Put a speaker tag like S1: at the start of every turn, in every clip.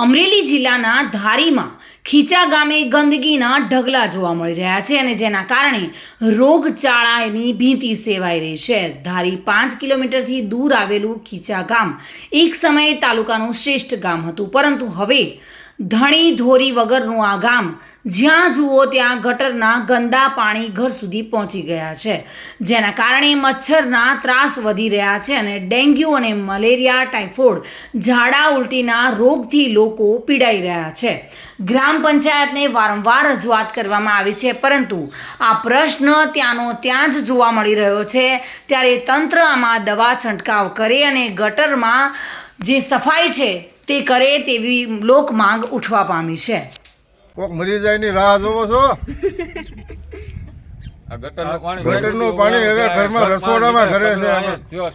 S1: અમરેલી જિલ્લાના ધારીમાં ખીચા ગામે ગંદકીના ઢગલા જોવા મળી રહ્યા છે અને જેના કારણે રોગચાળાની ભીતિ સેવાઈ રહી છે। ધારી 5 કિલોમીટરથી દૂર આવેલું ખીચા ગામ એક સમયે તાલુકાનું શ્રેષ્ઠ ગામ હતું, પરંતુ હવે ધણી ધોરી વગરનું આ ગામ જ્યાં જુઓ ત્યાં ગટરના ગંદા પાણી ઘર સુધી પહોંચી ગયા છે, જેના કારણે મચ્છરના ત્રાસ વધી રહ્યા છે અને ડેન્ગ્યુ અને મલેરિયા, ટાઇફોઇડ, ઝાડા ઉલટીના રોગથી લોકો પીડાઈ રહ્યા છે। ગ્રામ પંચાયતને વારંવાર રજૂઆત કરવામાં આવી છે, પરંતુ આ પ્રશ્ન ત્યાંનો ત્યાં જ જોવા મળી રહ્યો છે। ત્યારે તંત્ર આમાં દવા છંટકાવ કરે અને ગટરમાં જે સફાઈ છે તે કરે તેવી લોક માંગ ઉઠવા પામી છે।
S2: કોક મરી જાય ની રાહ જોવો છો? ગટરનું પાણી હવે ઘરમાં રસોડામાં ઘરે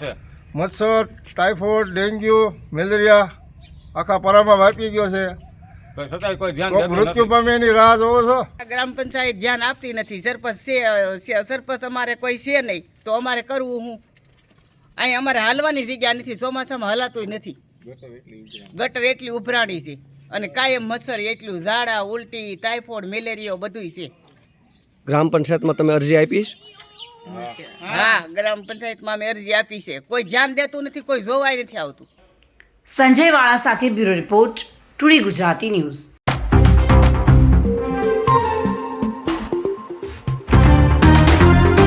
S2: છે। મચ્છર, ટાઇફોઇડ, ડેન્ગ્યુ, મેલેરિયા આખા પરામાં વાપી ગયો છે। કોક મૃત્યુ પામે એની રાહ જોવો છો?
S3: ગ્રામ પંચાયત ધ્યાન આપતી નથી। સરપંચ અમારે કોઈ છે નહીં, તો અમારે કરવું હું? અહીં અમારે હાલવાની જગ્યા નથી, ચોમાસામાં હલાતું નથી। ગટર એટલી ઉભરાણી છે અને કાયમ મચ્છર એટલું, ઝાડા ઉલટી, ટાઇફોઇડ, મેલેરિયો બધું છે।
S4: ગ્રામ પંચાયતમાં તમે અરજી આપી?
S3: હા, ગ્રામ પંચાયતમાં અમે અરજી આપી છે, કોઈ ધ્યાન દેતું નથી, કોઈ જોવાય નથી આવતું।
S1: સંજય વાળા સાથે bureau report, today Gujarati news.